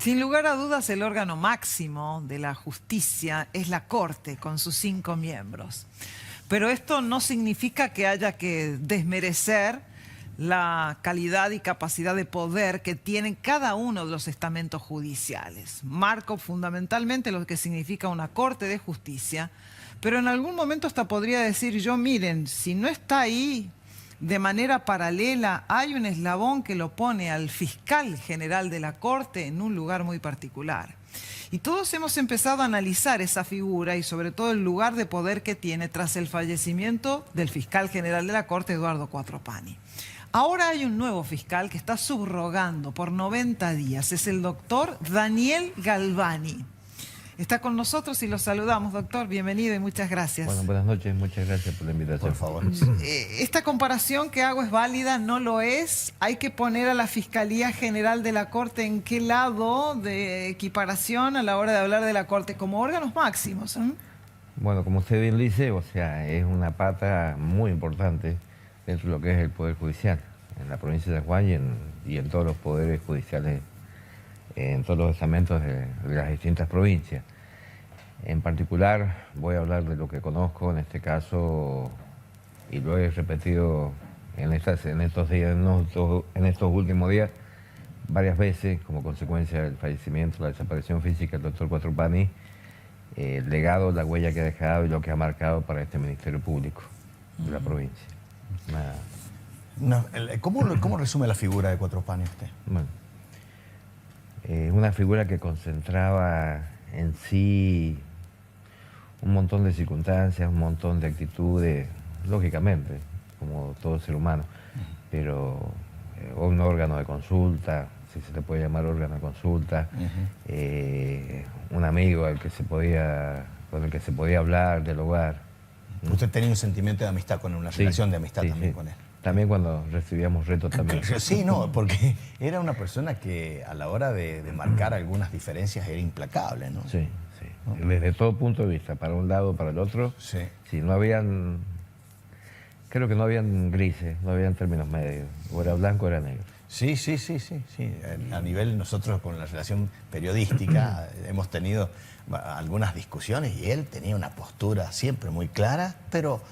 Sin lugar a dudas, el órgano máximo de la justicia es la Corte, con sus 5 miembros. Pero esto no significa que haya que desmerecer la calidad y capacidad de poder que tienen cada uno de los estamentos judiciales. Marco fundamentalmente lo que significa una Corte de Justicia, pero en algún momento hasta podría decir yo, miren, si no está ahí de manera paralela, hay un eslabón que lo pone al fiscal general de la Corte en un lugar muy particular. Y todos hemos empezado a analizar esa figura y sobre todo el lugar de poder que tiene tras el fallecimiento del fiscal general de la Corte, Eduardo Quattropani. Ahora hay un nuevo fiscal que está subrogando por 90 días. Es el doctor Daniel Galvani. Está con nosotros y lo saludamos, doctor. Bienvenido y muchas gracias. Bueno, buenas noches. Muchas gracias por la invitación. Por favor. Esta comparación que hago es válida, no lo es. Hay que poner a la Fiscalía General de la Corte en qué lado de equiparación a la hora de hablar de la Corte como órganos máximos. Bueno, como usted bien dice, o sea, es una pata muy importante dentro de lo que es el Poder Judicial en la provincia de San Juan y en todos los poderes judiciales, en todos los estamentos de las distintas provincias. En particular voy a hablar de lo que conozco en este caso y lo he repetido en estos últimos días varias veces como consecuencia del fallecimiento, la desaparición física del doctor Quattropani, el legado, la huella que ha dejado y lo que ha marcado para este Ministerio Público de la provincia. ¿Cómo resume la figura de Quattropani usted? Bueno, una figura que concentraba en sí un montón de circunstancias, un montón de actitudes, lógicamente, como todo ser humano, pero un órgano de consulta, si se le puede llamar órgano de consulta, un amigo con el que se podía hablar, dialogar. Usted tenía un sentimiento de amistad con él, una relación de amistad también con él. También cuando recibíamos retos también. Sí, no, porque era una persona que a la hora de marcar algunas diferencias era implacable, ¿no? Sí, sí. ¿No? Desde todo punto de vista, para un lado, para el otro. Sí. Sí, creo que no habían grises, no habían términos medios. O era blanco o era negro. Sí. A nivel nosotros con la relación periodística hemos tenido algunas discusiones y él tenía una postura siempre muy clara, pero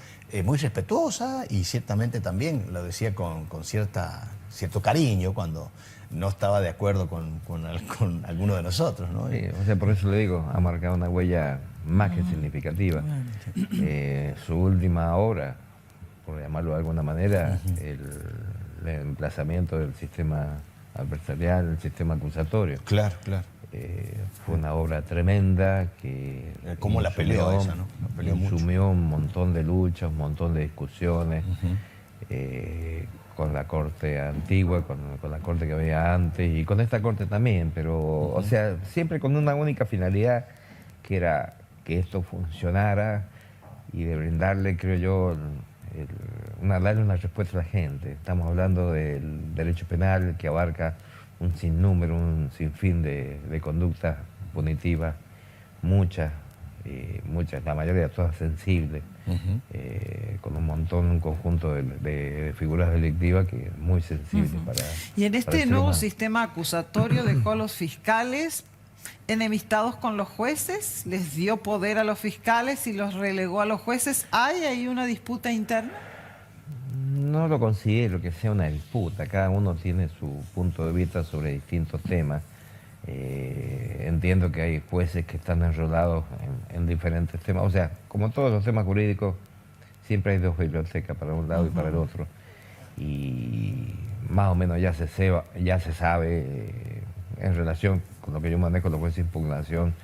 muy respetuosa y ciertamente también lo decía con cierto cariño cuando no estaba de acuerdo con alguno de nosotros, ¿no? Sí, o sea, por eso le digo, ha marcado una huella más que significativa. Su última obra, por llamarlo de alguna manera, el emplazamiento del sistema adversarial, el sistema acusatorio. Claro. Fue una obra tremenda que ¿Cómo la peleó esa, no? La peleó insumió mucho. un montón de luchas, un montón de discusiones con la Corte antigua, con la Corte que había antes y con esta Corte también, pero o sea, siempre con una única finalidad que era que esto funcionara y de brindarle, creo yo, darle una respuesta a la gente. Estamos hablando del derecho penal que abarca un sinnúmero, un sinfín de conductas punitivas, muchas, la mayoría todas sensibles, con un conjunto de figuras delictivas que es muy sensible para... Y en para este el ser nuevo humano. sistema acusatorio dejó a los fiscales enemistados con los jueces, les dio poder a los fiscales y los relegó a los jueces. ¿Hay ahí una disputa interna? No lo considero que sea una disputa, cada uno tiene su punto de vista sobre distintos temas. Entiendo que hay jueces que están enrolados en diferentes temas, o sea, como todos los temas jurídicos, siempre hay dos bibliotecas para un lado y para el otro. Y más o menos ya se sabe en relación con lo que yo manejo, lo que es impugnación,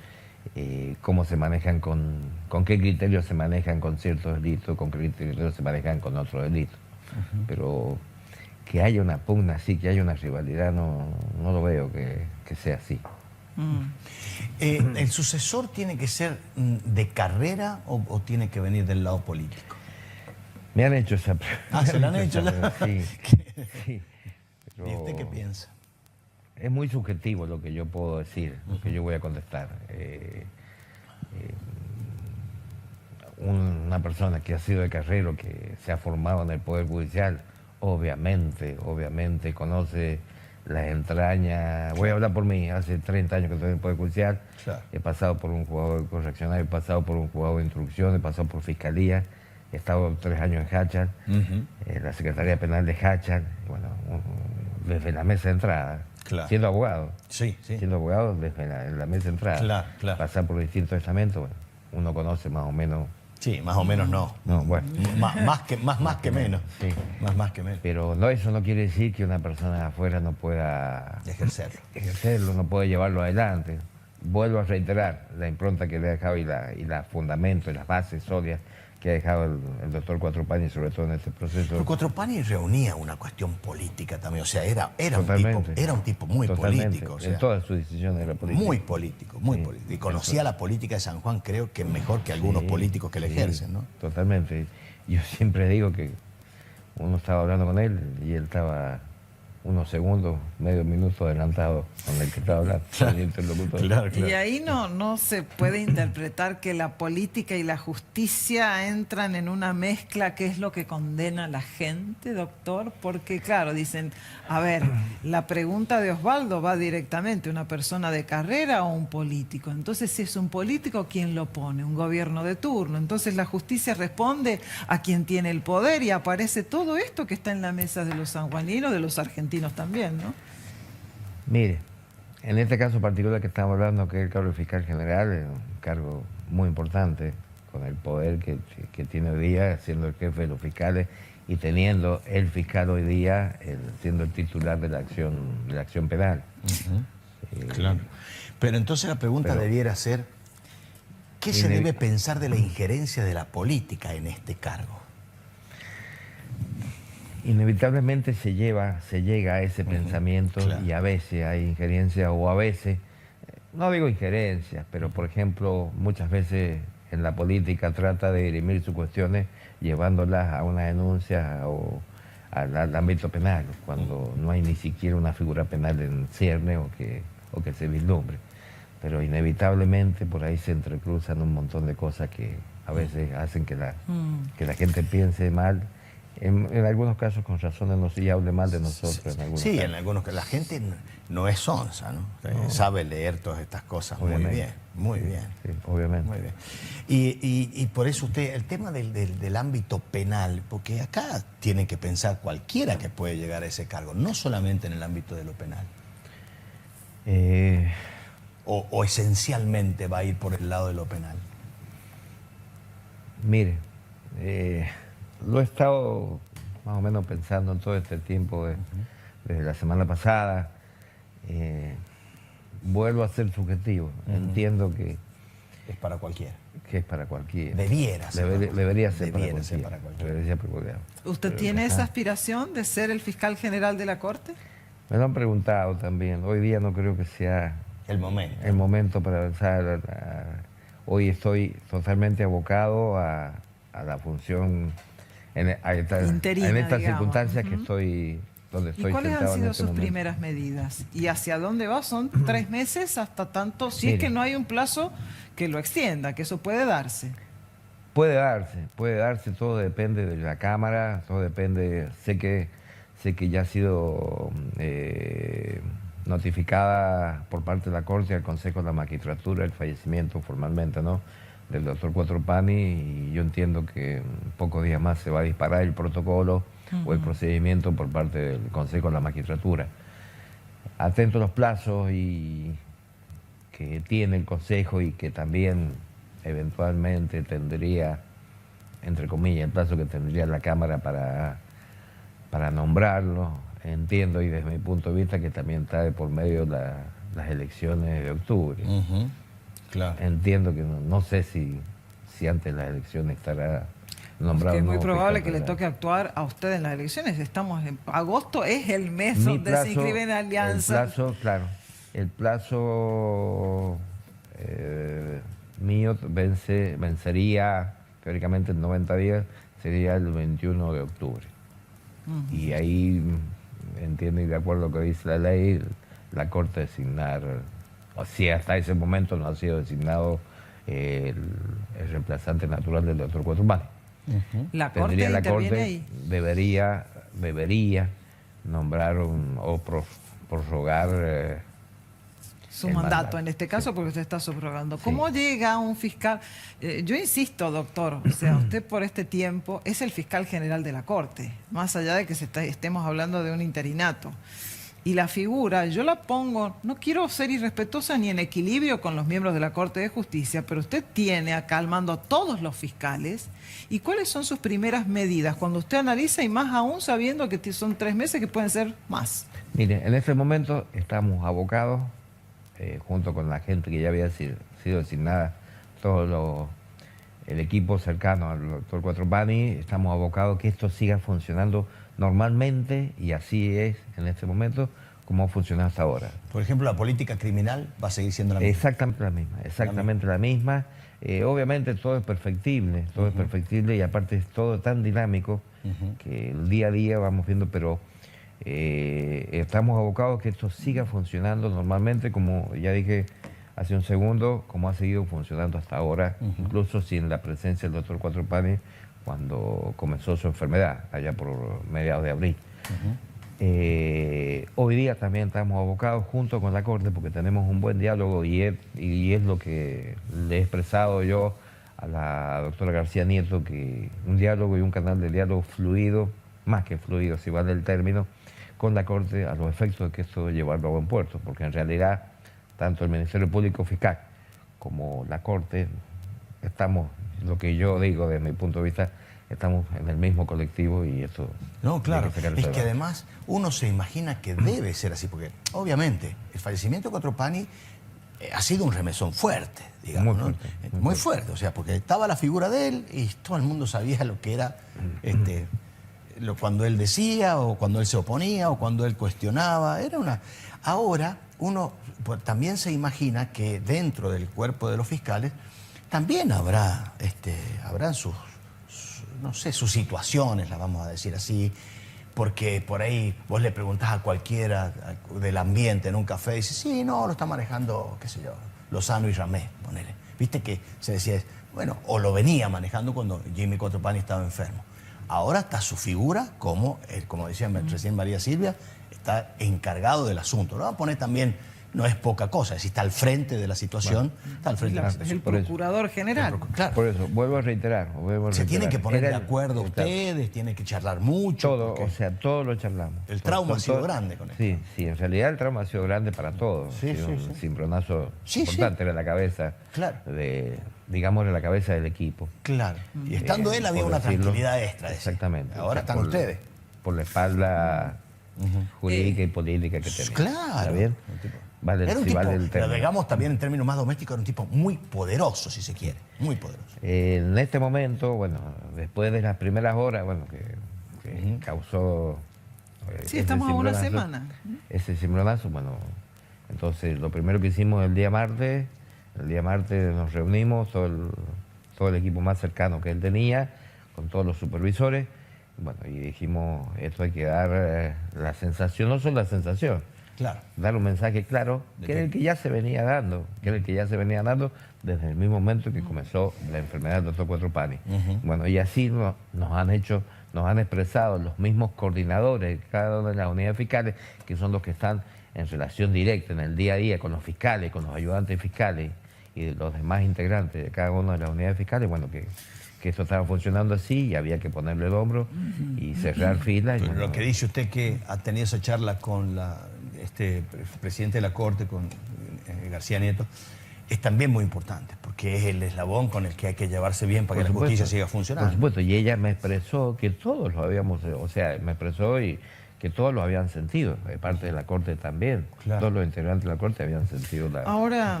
cómo se manejan, con qué criterios se manejan con ciertos delitos, con qué criterios se manejan con otros delitos. Pero que haya una pugna así, que haya una rivalidad, no lo veo que sea así. ¿El sucesor tiene que ser de carrera o tiene que venir del lado político? Me han hecho esa pregunta. Ah, ¿se la han hecho? Sí, sí. Pero ¿Y usted qué piensa? es muy subjetivo lo que yo puedo decir, lo que yo voy a contestar. Una persona que ha sido de carrera, que se ha formado en el Poder Judicial, obviamente conoce las entrañas. Voy a hablar por mí, hace 30 años que estoy en el Poder Judicial, Claro. he pasado por un juzgado correccional, he pasado por un juzgado de instrucción, he pasado por fiscalía, he estado 3 años en Hachal, en la Secretaría Penal de Hachal, bueno, desde la mesa de entrada, Claro. siendo abogado. Sí, sí. Siendo abogado desde la mesa de entrada. Claro, claro. Pasar por distintos estamentos, bueno, uno conoce más o menos. Sí, más o menos no. No, bueno. Más que menos. Sí. Más que menos. Pero no, eso no quiere decir que una persona de afuera no pueda Ejercerlo. no puede llevarlo adelante. Vuelvo a reiterar la impronta que le ha dejado y la fundamento y las bases sólidas que ha dejado el doctor Cuatropani, sobre todo en este proceso. Pero Cuatropani reunía una cuestión política también, o sea, era Totalmente. un tipo muy Totalmente. político. O sea, En todas sus decisiones era política. muy político, muy Sí. político. Y conocía la política de San Juan, creo que mejor que algunos Sí, políticos que la sí, ejercen, ¿no? Totalmente. Yo siempre digo que uno estaba hablando con él y él estaba unos segundos, medio minuto adelantado con el que estaba hablando, con el interlocutor. Y ahí no se puede interpretar que la política y la justicia entran en una mezcla que es lo que condena a la gente, doctor, porque claro, dicen, a ver, la pregunta de Osvaldo va directamente, ¿una persona de carrera o un político? Entonces, si es un político, ¿quién lo pone? Un gobierno de turno. Entonces la justicia responde a quien tiene el poder y aparece todo esto que está en la mesa de los sanjuaninos, de los argentinos también, ¿no? Mire, en este caso particular que estamos hablando, que es el cargo de fiscal general, es un cargo muy importante, con el poder que tiene hoy día, siendo el jefe de los fiscales y teniendo el fiscal hoy día, siendo el titular de la acción penal. Claro. Pero entonces la pregunta debiera ser, ¿qué se debe pensar de la injerencia de la política en este cargo? Inevitablemente se llega a ese pensamiento, claro. Y a veces hay injerencia o a veces, no digo injerencias, pero por ejemplo muchas veces en la política trata de dirimir sus cuestiones llevándolas a una denuncia o al ámbito penal, cuando no hay ni siquiera una figura penal en cierne o que se vislumbre. Pero inevitablemente por ahí se entrecruzan un montón de cosas que a veces hacen que la gente piense mal. En algunos casos con razones no se hable mal de nosotros. Sí, en algunos casos. La gente no es sonsa, ¿no? Sabe leer todas estas cosas Obviamente. muy bien. Sí, obviamente. Muy bien. Y por eso usted, el tema del ámbito penal, porque acá tiene que pensar cualquiera que puede llegar a ese cargo, no solamente en el ámbito de lo penal. O esencialmente va a ir por el lado de lo penal. Mire, lo he estado más o menos pensando en todo este tiempo, desde la semana pasada. Vuelvo a ser subjetivo. Entiendo que es para cualquiera. Que es para cualquiera. Debería ser para cualquiera. ¿Usted tiene esa aspiración de ser el fiscal general de la Corte? Me lo han preguntado también. Hoy día no creo que sea el momento para avanzar. Hoy estoy totalmente abocado a la función interina, en estas digamos. Circunstancias que estoy donde estoy. ¿Y cuáles han sido sus momento. primeras medidas? ¿Y hacia dónde va? ¿Son 3 meses hasta tanto? Si Mire, es que no hay un plazo que lo extienda, que eso puede darse. Puede darse, todo depende de la Cámara, todo depende, sé que ya ha sido notificada por parte de la Corte al Consejo de la Magistratura el fallecimiento formalmente, ¿no?, del doctor Cuatropani, y yo entiendo que en pocos días más se va a disparar el protocolo o el procedimiento por parte del Consejo de la Magistratura. Atento a los plazos y que tiene el Consejo y que también eventualmente tendría, entre comillas, el plazo que tendría la Cámara para nombrarlo. Entiendo, y desde mi punto de vista, que también está de por medio las elecciones de octubre. Claro. Entiendo que no sé si antes de las elecciones estará nombrado. Es muy probable que le toque actuar a usted en las elecciones. Estamos en agosto, es el mes donde se inscribe en alianza. El plazo mío vencería teóricamente en 90 días, sería el 21 de octubre. Y ahí, entiendo, y de acuerdo a lo que dice la ley, la Corte designar, o si hasta ese momento no ha sido designado el reemplazante natural del doctor Cuatropani. La Corte interviene ahí. Debería nombrar prorrogar su el mandato, en este caso, sí. porque usted está subrogando. Sí. ¿Cómo llega un fiscal? Yo insisto, doctor, o sea, usted por este tiempo es el fiscal general de la Corte, más allá de que estemos hablando de un interinato. Y la figura, yo la pongo, no quiero ser irrespetuosa ni en equilibrio con los miembros de la Corte de Justicia, pero usted tiene acá al mando a todos los fiscales. ¿Y cuáles son sus primeras medidas cuando usted analiza, y más aún sabiendo que son 3 meses que pueden ser más? Mire, en este momento estamos abocados, junto con la gente que ya había sido designada, el equipo cercano al doctor Cuatropani, estamos abocados a que esto siga funcionando normalmente, y así es en este momento como ha funcionado hasta ahora. Por ejemplo, la política criminal va a seguir siendo la misma. Exactamente la misma. Obviamente todo es perfectible, y aparte es todo tan dinámico que el día a día vamos viendo, pero estamos abocados a que esto siga funcionando normalmente, como ya dije hace un segundo, como ha seguido funcionando hasta ahora, incluso sin la presencia del doctor Cuatropani cuando comenzó su enfermedad, allá por mediados de abril. Hoy día también estamos abocados junto con la Corte porque tenemos un buen diálogo, y es lo que le he expresado yo a la doctora García Nieto, que un diálogo y un canal de diálogo fluido, más que fluido, si vale el término, con la Corte, a los efectos de que esto llevarlo a buen puerto, porque en realidad tanto el Ministerio Público Fiscal como la Corte estamos, lo que yo digo desde mi punto de vista, estamos en el mismo colectivo, y eso... No, claro, es que además uno se imagina que debe ser así, porque obviamente el fallecimiento de Cuatropani ha sido un remesón fuerte, digamos, muy ¿no? fuerte, Muy fuerte, o sea, porque estaba la figura de él y todo el mundo sabía lo que era cuando él decía, o cuando él se oponía, o cuando él cuestionaba. Ahora uno pues, también se imagina que dentro del cuerpo de los fiscales también habrán no sé, sus situaciones, las vamos a decir así, porque por ahí vos le preguntás a cualquiera del ambiente en un café y dice, sí, no, lo está manejando, qué sé yo, Lozano y Ramé, ponele. Viste que se decía, bueno, o lo venía manejando cuando Jimmy Cuatropani estaba enfermo. Ahora está su figura, como decía recién María Silvia, está encargado del asunto. Lo va a poner también, no es poca cosa, es decir, está al frente de la situación, está al frente de la Es situación. el procurador general. Claro. Por eso, vuelvo a reiterar. Se tienen que poner de acuerdo ustedes, tienen que charlar mucho. Todo, o sea, todo lo charlamos. El trauma ha sido grande con esto. Sí, en realidad el trauma ha sido grande para todos. Sí, Ha sido sí, un sí. cimbronazo Sí, importante en la cabeza, Claro. digamos, en la cabeza del equipo. Claro. Y estando él había por una decirlo. tranquilidad extra. Exactamente. Ahora O sea, están ustedes. Por la espalda jurídica y política que tenemos. Claro. ¿Está bien? Vale, Era un si tipo, vale el lo término. digamos también en términos más domésticos, era un tipo muy poderoso, si se quiere. Muy poderoso. En este momento, bueno, después de las primeras horas, bueno, que causó... Sí, ese estamos a una cimbronazo, semana. Ese cimbronazo, bueno, entonces lo primero que hicimos el día martes nos reunimos, todo el equipo más cercano que él tenía, con todos los supervisores, bueno, y dijimos, esto hay que dar la sensación, no solo la sensación, Claro. dar un mensaje claro, que era el que ya se venía dando, desde el mismo momento que comenzó la enfermedad del doctor Cuatropani. Bueno, y así nos han expresado los mismos coordinadores de cada una de las unidades fiscales, que son los que están en relación directa en el día a día con los fiscales, con los ayudantes fiscales y de los demás integrantes de cada una de las unidades fiscales, bueno, que esto estaba funcionando así y había que ponerle el hombro y cerrar filas. Pero lo que dice usted que ha tenido esa charla con presidente de la Corte, con García Nieto, es también muy importante, porque es el eslabón con el que hay que llevarse bien para que la justicia siga funcionando. Por supuesto, y ella me expresó que todos lo habíamos, o sea, me expresó y que todos lo habían sentido, de parte de la Corte también. Claro. Todos los integrantes de la Corte habían sentido la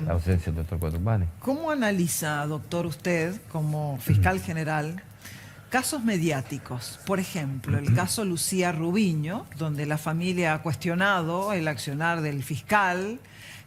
ausencia del doctor Cuatropani. ¿Cómo analiza, doctor, usted, como fiscal general, casos mediáticos? Por ejemplo, el caso Lucía Rubiño, donde la familia ha cuestionado el accionar del fiscal,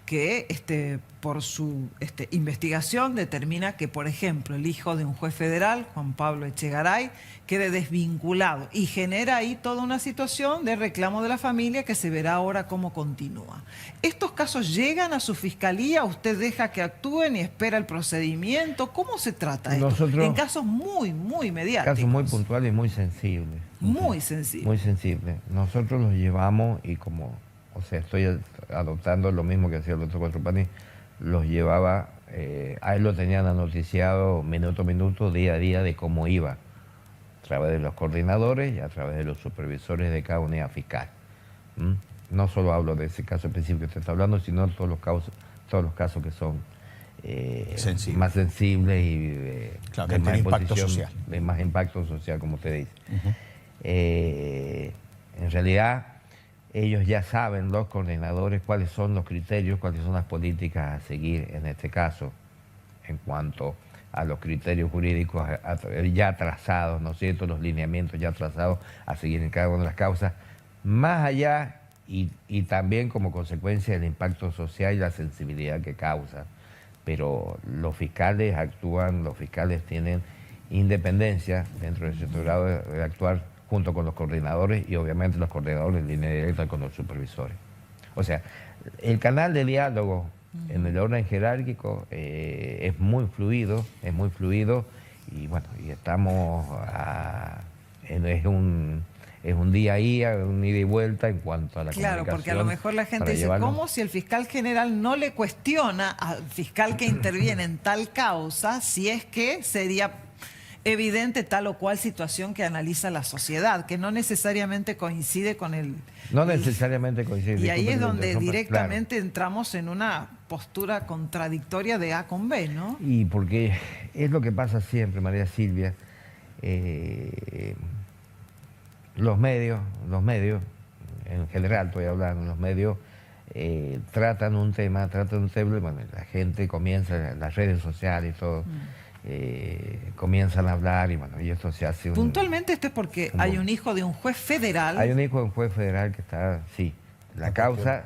que por su investigación determina que, por ejemplo, el hijo de un juez federal, Juan Pablo Echegaray, quede desvinculado y genera ahí toda una situación de reclamo de la familia que se verá ahora cómo continúa. ¿Estos casos llegan a su fiscalía? ¿Usted deja que actúen y espera el procedimiento? ¿Cómo se trata esto? En casos muy, muy mediáticos. Casos muy puntuales y muy sensibles. Muy sensibles. Muy sensibles. Nosotros los llevamos y como o sea, estoy adoptando lo mismo que hacía el doctor Cuatropani, los llevaba, a él lo tenían anoticiado minuto a minuto, día a día, de cómo iba, a través de los coordinadores y a través de los supervisores de cada unidad fiscal. ¿Mm? No solo hablo de ese caso específico que usted está hablando, sino todos los casos que son más sensibles y claro, de que más tiene impacto exposición, social. de más impacto social, como usted dice. En realidad, ellos ya saben, los coordinadores, cuáles son los criterios, cuáles son las políticas a seguir en este caso, en cuanto a los criterios jurídicos ya trazados, ¿no es cierto?, los lineamientos ya trazados a seguir en cada una de las causas, más allá y también como consecuencia del impacto social y la sensibilidad que causa. Pero los fiscales actúan, los fiscales tienen independencia dentro del sector de actuar junto con los coordinadores y obviamente los coordinadores en línea directa con los supervisores. O sea, el canal de diálogo en el orden jerárquico es muy fluido y bueno, y estamos es un día a día, un ida y vuelta en cuanto a la comunicación. Claro, porque a lo mejor la gente dice, ¿cómo si el fiscal general no le cuestiona al fiscal que interviene en tal causa si es que sería evidente tal o cual situación que analiza la sociedad, que no necesariamente coincide con el... No necesariamente coincide. Y ahí es donde directamente entramos en una postura contradictoria de A con B, ¿no? Y porque es lo que pasa siempre, María Silvia. Los medios, en general estoy hablando, los medios tratan un tema, bueno, la gente comienza, las redes sociales y todo, comienzan a hablar y bueno, y esto se hace un... Puntualmente esto es porque hay un hijo de un juez federal. Hay un hijo de un juez federal que está, sí, la causa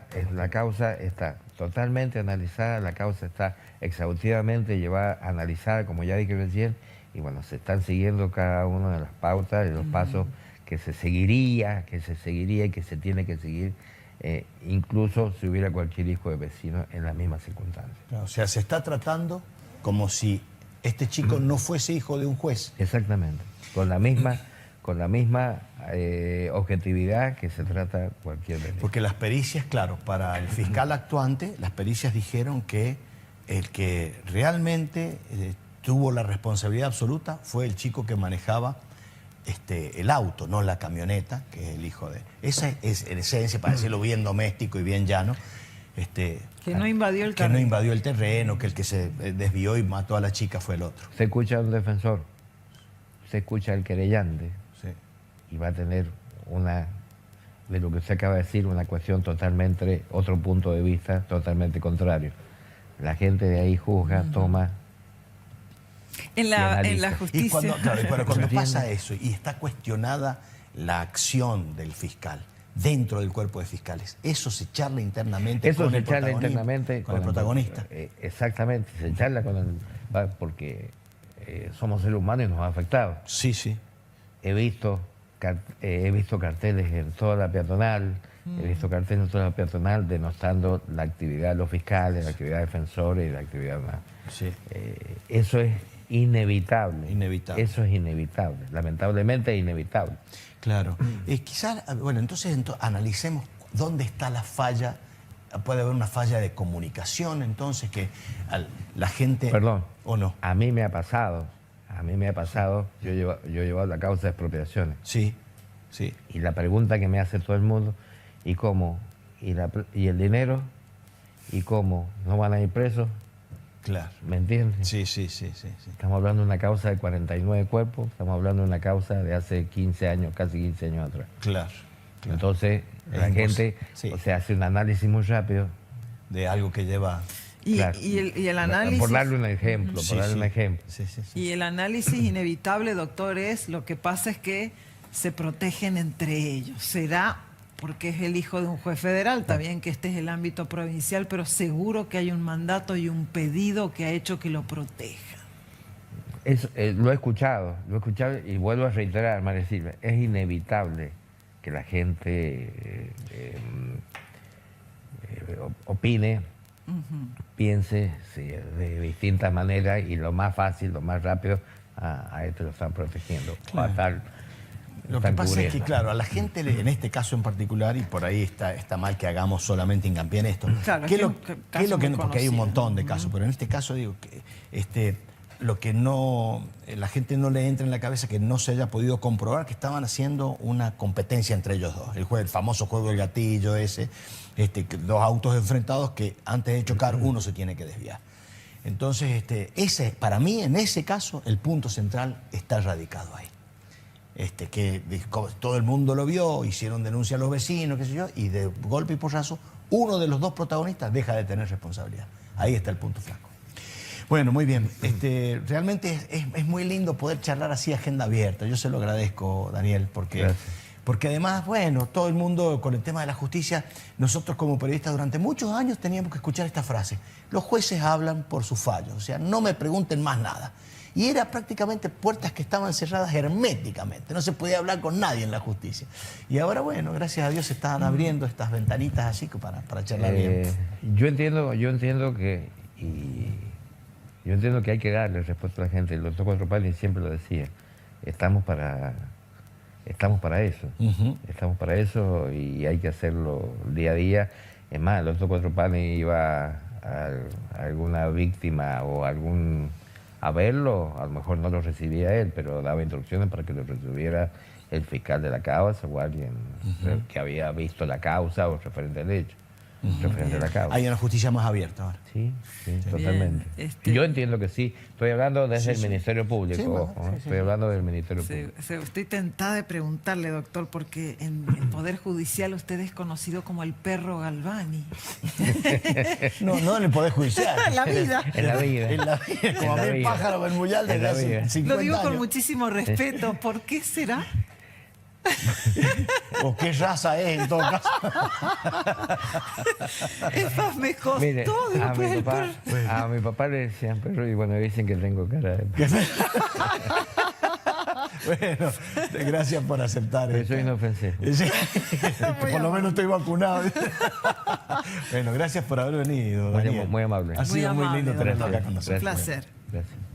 está totalmente analizada, la causa está exhaustivamente llevada, analizada, como ya dije recién, y bueno, se están siguiendo cada una de las pautas y los pasos que se seguiría y que se tiene que seguir, incluso si hubiera cualquier hijo de vecino en las mismas circunstancias. O sea, se está tratando como si este chico no fuese hijo de un juez. Exactamente, con la misma objetividad que se trata cualquier delito. Porque las pericias, claro, para el fiscal actuante, las pericias dijeron que el que realmente tuvo la responsabilidad absoluta fue el chico que manejaba el auto, no la camioneta, que es el hijo de... Esa es en esencia, para decirlo bien doméstico y bien llano, que no invadió el terreno. Que no invadió el terreno, que el que se desvió y mató a la chica fue el otro. Se escucha a un defensor, se escucha al querellante, sí, y va a tener de lo que usted acaba de decir, una cuestión totalmente, otro punto de vista totalmente contrario. La gente de ahí juzga, toma... En la justicia. Y cuando pasa eso y está cuestionada la acción del fiscal dentro del cuerpo de fiscales, eso se charla internamente con el protagonista. Exactamente, se charla porque somos seres humanos y nos ha afectado. Sí, sí. He visto carteles en toda la peatonal, denostando la actividad de los fiscales, la actividad de defensores y la actividad humana. Sí. Eso es inevitable. Inevitable. Eso es inevitable. Lamentablemente es inevitable. Claro. Quizás, bueno, entonces analicemos dónde está la falla. Puede haber una falla de comunicación, entonces, que la gente... Perdón. ¿O no? A mí me ha pasado, yo he llevado la causa de expropiaciones. Sí, sí. Y la pregunta que me hace todo el mundo, ¿y cómo? ¿Y el dinero? ¿Y cómo? ¿No van a ir presos? Claro. ¿Me entiendes? Sí. Estamos hablando de una causa de 49 cuerpos, estamos hablando de una causa de hace 15 años, casi 15 años atrás. Claro. Entonces, la gente hace un análisis muy rápido. De algo que lleva... Y el análisis... Por darle un ejemplo, Sí. Y el análisis inevitable, doctor, lo que pasa es que se protegen entre ellos. ¿Será porque es el hijo de un juez federal? Está bien que este es el ámbito provincial, pero seguro que hay un mandato y un pedido que ha hecho que lo proteja. Lo he escuchado y vuelvo a reiterar, María Silvia, es inevitable que la gente opine, piense de distintas maneras, y lo más fácil, lo más rápido, a esto lo están protegiendo. Claro. Lo que pasa es que, claro, a la gente, en este caso en particular, y por ahí está mal que hagamos solamente hincapié en esto, Claro, ¿qué es es lo que muy porque hay un conocido. montón de casos, pero en este caso digo que lo que no, la gente no le entra en la cabeza que no se haya podido comprobar que estaban haciendo una competencia entre ellos dos. El famoso juego del gatillo ese, dos autos enfrentados que antes de chocar uno se tiene que desviar. Entonces, para mí, en ese caso, el punto central está radicado ahí. Que todo el mundo lo vio, hicieron denuncia a los vecinos, qué sé yo, y de golpe y porrazo, uno de los dos protagonistas deja de tener responsabilidad. Ahí está el punto flaco. Bueno, muy bien. Realmente es muy lindo poder charlar así agenda abierta. Yo se lo agradezco, Daniel, porque además, bueno, todo el mundo con el tema de la justicia, nosotros como periodistas durante muchos años teníamos que escuchar esta frase: los jueces hablan por sus fallos, o sea, no me pregunten más nada. Y era prácticamente puertas que estaban cerradas herméticamente, no se podía hablar con nadie en la justicia. Y ahora, bueno, gracias a Dios se están abriendo estas ventanitas así para charlar bien. Yo entiendo que hay que darle respuesta a la gente. El doctor Cuatro Panes siempre lo decía, estamos para eso. Estamos para eso y hay que hacerlo día a día. Es más, el doctor Cuatro Panes iba a alguna víctima o a verlo, a lo mejor no lo recibía él, pero daba instrucciones para que lo recibiera el fiscal de la causa o alguien que había visto la causa o referente al hecho. Referente a la causa. Hay una justicia más abierta ahora. Sí, totalmente. Yo entiendo que sí. Estoy hablando desde el Ministerio Público. Sí, bueno, ojo, estoy hablando del Ministerio Público. Estoy tentada de preguntarle, doctor, porque en el Poder Judicial usted es conocido como el perro Galvani. No en el Poder Judicial. En la vida. En la vida. En la vida. Como a mí el pájaro Bermuyal desde hace 50 Lo digo con años. muchísimo respeto. ¿Por qué será? ¿O qué raza es en todo caso? Es más, me costó. Mire, después el perro. a mi papá le decían perro y bueno, dicen que tengo cara de perro. Bueno, gracias por aceptar Pero esto. soy inofensivo. Sí, por lo menos estoy vacunado. Bueno, gracias por haber venido, Daniel. Muy amable. Ha sido Muy muy lindo amable, tenerlo acá con Un nosotros. placer. Gracias.